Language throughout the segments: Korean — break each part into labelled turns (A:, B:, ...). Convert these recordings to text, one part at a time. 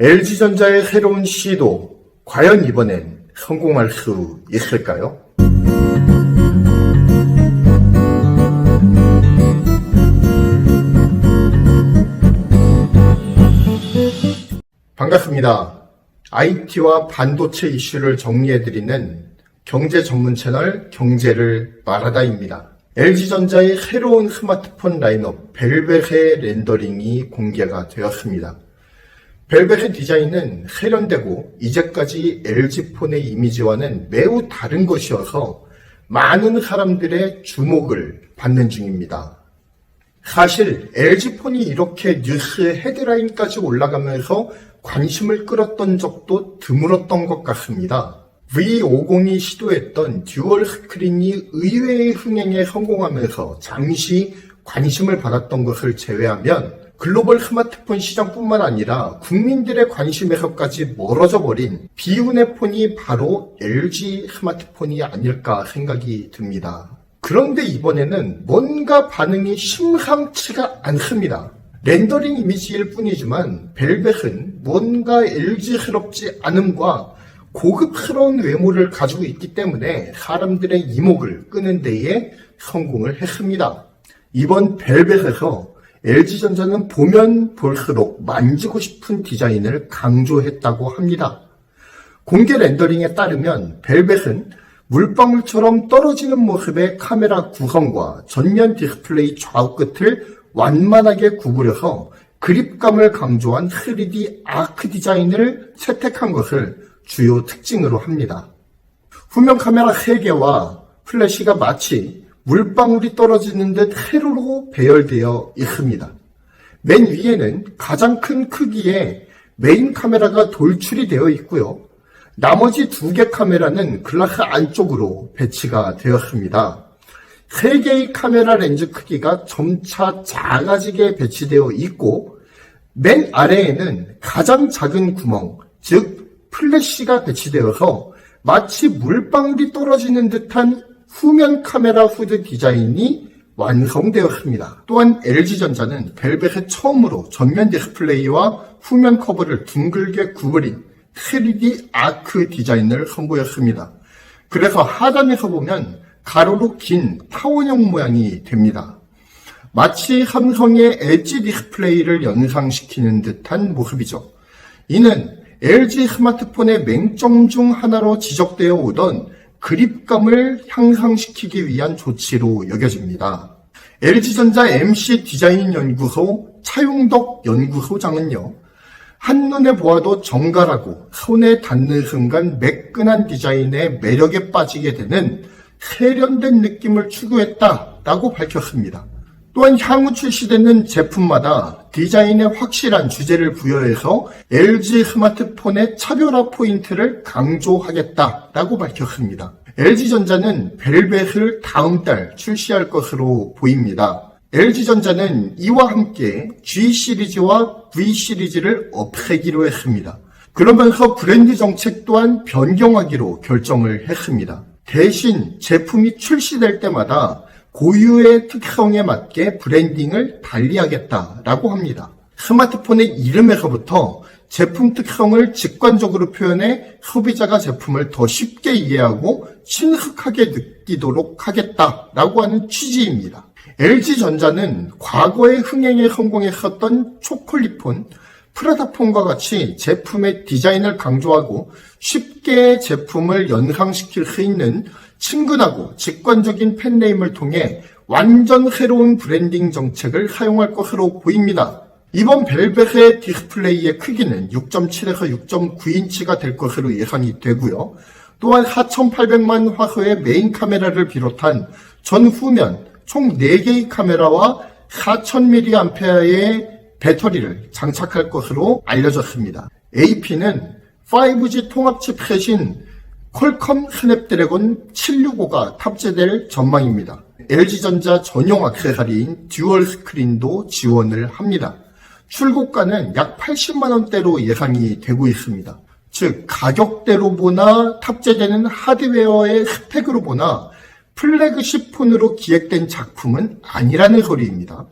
A: LG전자의 새로운 시도, 과연 이번엔 성공할 수 있을까요? 반갑습니다. IT와 반도체 이슈를 정리해드리는 경제 전문 채널 경제를 말하다입니다. LG전자의 새로운 스마트폰 라인업 벨벳의 렌더링이 공개가 되었습니다. 벨벳의 디자인은 세련되고 이제까지 LG폰의 이미지와는 매우 다른 것이어서 많은 사람들의 주목을 받는 중입니다. 사실 LG폰이 이렇게 뉴스 헤드라인까지 올라가면서 관심을 끌었던 적도 드물었던 것 같습니다. V50이 시도했던 듀얼 스크린이 의외의 흥행에 성공하면서 잠시 관심을 받았던 것을 제외하면 글로벌 스마트폰 시장뿐만 아니라 국민들의 관심에서까지 멀어져 버린 비운의 폰이 바로 LG 스마트폰이 아닐까 생각이 듭니다. 그런데 이번에는 뭔가 반응이 심상치가 않습니다. 렌더링 이미지일 뿐이지만 벨벳은 뭔가 LG스럽지 않음과 고급스러운 외모를 가지고 있기 때문에 사람들의 이목을 끄는 데에 성공을 했습니다. 이번 벨벳에서 LG전자는 보면 볼수록 만지고 싶은 디자인을 강조했다고 합니다. 공개 렌더링에 따르면 벨벳은 물방울처럼 떨어지는 모습의 카메라 구성과 전면 디스플레이 좌우 끝을 완만하게 구부려서 그립감을 강조한 3D 아크 디자인을 채택한 것을 주요 특징으로 합니다. 후면 카메라 3개와 플래시가 마치 물방울이 떨어지는 듯 세로로 배열되어 있습니다. 맨 위에는 가장 큰 크기의 메인 카메라가 돌출이 되어 있고요. 나머지 2개 카메라는 글라스 안쪽으로 배치가 되었습니다. 3개의 카메라 렌즈 크기가 점차 작아지게 배치되어 있고 맨 아래에는 가장 작은 구멍, 즉 플래시가 배치되어서 마치 물방울이 떨어지는 듯한 후면 카메라 후드 디자인이 완성되었습니다. 또한 LG전자는 벨벳의 처음으로 전면 디스플레이와 후면 커버를 둥글게 구부린 3D 아크 디자인을 선보였습니다. 그래서 하단에서 보면 가로로 긴 타원형 모양이 됩니다. 마치 삼성의 엣지 디스플레이를 연상시키는 듯한 모습이죠. 이는 LG 스마트폰의 맹점 중 하나로 지적되어 오던 그립감을 향상시키기 위한 조치로 여겨집니다. LG전자 MC 디자인 연구소 차용덕 연구소장은요, 한눈에 보아도 정갈하고 손에 닿는 순간 매끈한 디자인의 매력에 빠지게 되는 세련된 느낌을 추구했다라고 밝혔습니다. 또한 향후 출시되는 제품마다 디자인에 확실한 주제를 부여해서 LG 스마트폰의 차별화 포인트를 강조하겠다라고 밝혔습니다. LG전자는 벨벳을 다음 달 출시할 것으로 보입니다. LG전자는 이와 함께 G 시리즈와 V 시리즈를 없애기로 했습니다. 그러면서 브랜드 정책 또한 변경하기로 결정을 했습니다. 대신 제품이 출시될 때마다 고유의 특성에 맞게 브랜딩을 달리하겠다라고 합니다. 스마트폰의 이름에서부터 제품 특성을 직관적으로 표현해 소비자가 제품을 더 쉽게 이해하고 친숙하게 느끼도록 하겠다라고 하는 취지입니다. LG전자는 과거의 흥행에 성공했었던 초콜릿폰, 프라다폰과 같이 제품의 디자인을 강조하고 쉽게 제품을 연상시킬 수 있는 친근하고 직관적인 펜네임을 통해 완전 새로운 브랜딩 정책을 사용할 것으로 보입니다. 이번 벨벳의 디스플레이의 크기는 6.7에서 6.9인치가 될 것으로 예상이 되고요. 또한 4800만 화소의 메인 카메라를 비롯한 전후면 총 4개의 카메라와 4000mAh의 배터리를 장착할 것으로 알려졌습니다. AP는 5G 통합 칩셋인 퀄컴 스냅드래곤 765가 탑재될 전망입니다. LG전자 전용 액세서리인 듀얼 스크린도 지원을 합니다. 출고가는 약 80만원대로 예상이 되고 있습니다. 즉 가격대로 보나 탑재되는 하드웨어의 스펙으로 보나 플래그십 폰으로 기획된 작품은 아니라는 소리입니다.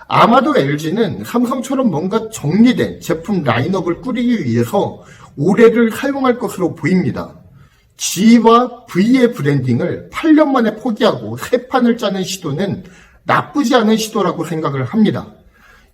A: 아마도 LG는 삼성처럼 뭔가 정리된 제품 라인업을 꾸리기 위해서 올해를 사용할 것으로 보입니다. G와 V의 브랜딩을 8년 만에 포기하고 새 판을 짜는 시도는 나쁘지 않은 시도라고 생각을 합니다.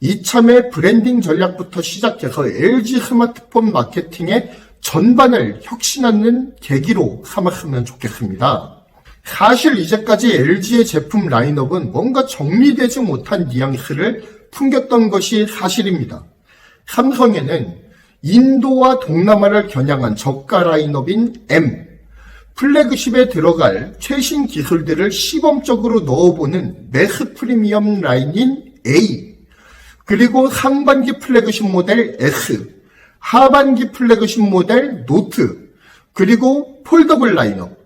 A: 이참에 브랜딩 전략부터 시작해서 LG 스마트폰 마케팅의 전반을 혁신하는 계기로 삼았으면 좋겠습니다. 사실 이제까지 LG의 제품 라인업은 뭔가 정리되지 못한 뉘앙스를 풍겼던 것이 사실입니다. 삼성에는 인도와 동남아를 겨냥한 저가 라인업인 M, 플래그십에 들어갈 최신 기술들을 시범적으로 넣어보는 매스 프리미엄 라인인 A, 그리고 상반기 플래그십 모델 S, 하반기 플래그십 모델 노트, 그리고 폴더블 라인업.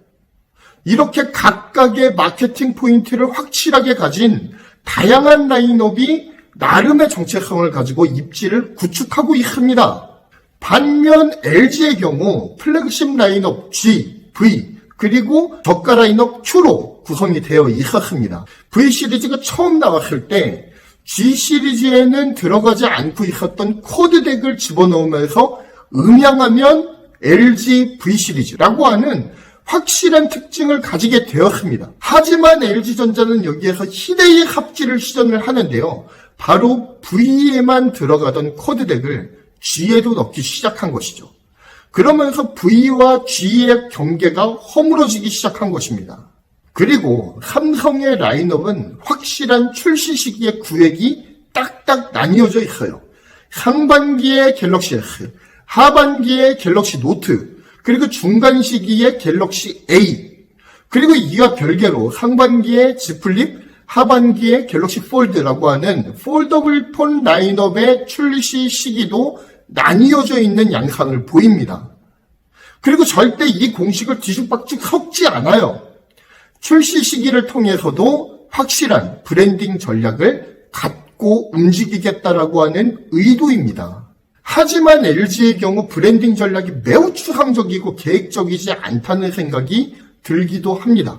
A: 이렇게 각각의 마케팅 포인트를 확실하게 가진 다양한 라인업이 나름의 정체성을 가지고 입지를 구축하고 있습니다. 반면 LG의 경우 플래그십 라인업 G, V, 그리고 저가 라인업 Q로 구성이 되어 있었습니다. V 시리즈가 처음 나왔을 때 G 시리즈에는 들어가지 않고 있었던 코드덱을 집어넣으면서 음향하면 LG V 시리즈라고 하는 확실한 특징을 가지게 되었습니다. 하지만 LG전자는 여기에서 희대의 합지를 시전을 하는데요. 바로 V에만 들어가던 코드덱을 G에도 넣기 시작한 것이죠. 그러면서 V와 G의 경계가 허물어지기 시작한 것입니다. 그리고 삼성의 라인업은 확실한 출시 시기의 구획이 딱딱 나뉘어져 있어요. 상반기에 갤럭시 S, 하반기에 갤럭시 노트, 그리고 중간 시기에 갤럭시 A, 그리고 이와 별개로 상반기에 Z 플립, 하반기에 갤럭시 폴드라고 하는 폴더블 폰 라인업의 출시 시기도 나뉘어져 있는 양상을 보입니다. 그리고 절대 이 공식을 뒤죽박죽 섞지 않아요. 출시 시기를 통해서도 확실한 브랜딩 전략을 갖고 움직이겠다라고 하는 의도입니다. 하지만 LG의 경우 브랜딩 전략이 매우 추상적이고 계획적이지 않다는 생각이 들기도 합니다.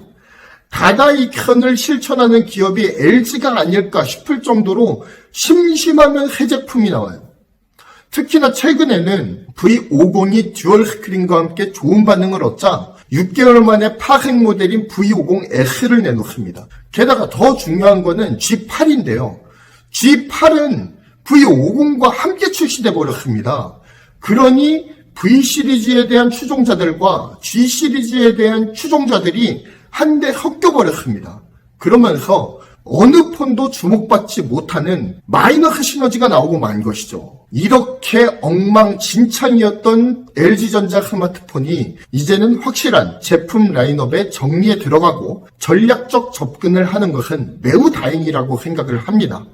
A: 다다익선을 실천하는 기업이 LG가 아닐까 싶을 정도로 심심하면 새 제품이 나와요. 특히나 최근에는 V50이 듀얼 스크린과 함께 좋은 반응을 얻자 6개월 만에 파생 모델인 V50S를 내놓습니다. 게다가 더 중요한 거는 G8인데요. G8은 V50과 함께 출시돼 버렸습니다. 그러니 V 시리즈에 대한 추종자들과 G 시리즈에 대한 추종자들이 한데 섞여버렸습니다. 그러면서 어느 폰도 주목받지 못하는 마이너스 시너지가 나오고 만 것이죠. 이렇게 엉망진창이었던 LG전자 스마트폰이 이제는 확실한 제품 라인업의 정리에 들어가고 전략적 접근을 하는 것은 매우 다행이라고 생각을 합니다.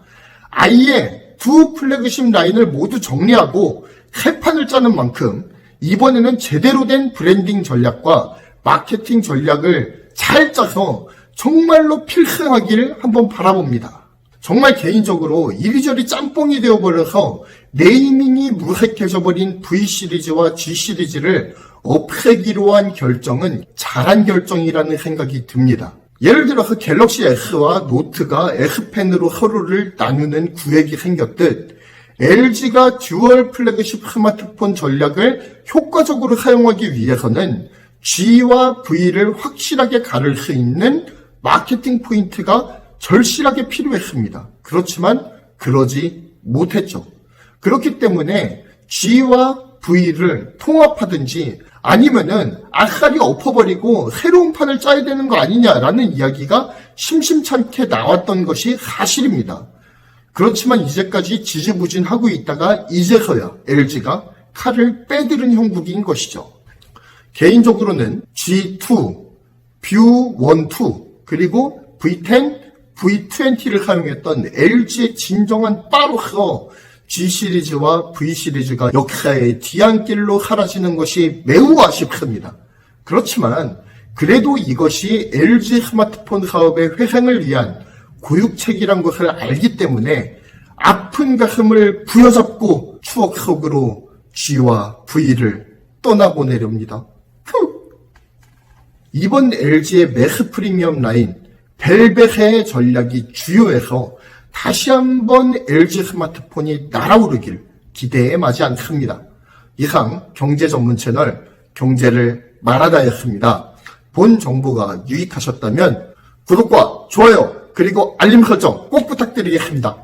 A: 아예 두 플래그십 라인을 모두 정리하고 새 판을 짜는 만큼 이번에는 제대로 된 브랜딩 전략과 마케팅 전략을 잘 짜서 정말로 필승하기를 한번 바라봅니다. 정말 개인적으로 이리저리 짬뽕이 되어버려서 네이밍이 무색해져 버린 V 시리즈와 G 시리즈를 없애기로 한 결정은 잘한 결정이라는 생각이 듭니다. 예를 들어서 갤럭시 S와 노트가 S펜으로 서로를 나누는 구획이 생겼듯 LG가 듀얼 플래그십 스마트폰 전략을 효과적으로 사용하기 위해서는 G와 V를 확실하게 가를 수 있는 마케팅 포인트가 절실하게 필요했습니다. 그렇지만 그러지 못했죠. 그렇기 때문에 G와 V를 통합하든지 아니면은 아싸리 엎어버리고 새로운 판을 짜야 되는 거 아니냐라는 이야기가 심심찮게 나왔던 것이 사실입니다. 그렇지만 이제까지 지지부진하고 있다가 이제서야 LG가 칼을 빼들은 형국인 것이죠. 개인적으로는 G2, 뷰 1, 2, 그리고 V10, V20를 사용했던 LG의 진정한 바로서 G 시리즈와 V 시리즈가 역사의 뒤안길로 사라지는 것이 매우 아쉽습니다. 그렇지만 그래도 이것이 LG 스마트폰 사업의 회생을 위한 고육책이란 것을 알기 때문에 아픈 가슴을 부여잡고 추억 속으로 G와 V를 떠나보내렵니다. 이번 LG의 매스 프리미엄 라인 벨벳의 전략이 주요해서 다시 한번 LG 스마트폰이 날아오르길 기대에 마지 않습니다. 이상 경제 전문 채널 경제를 말하다였습니다. 본 정보가 유익하셨다면 구독과 좋아요 그리고 알림 설정 꼭 부탁드리겠습니다.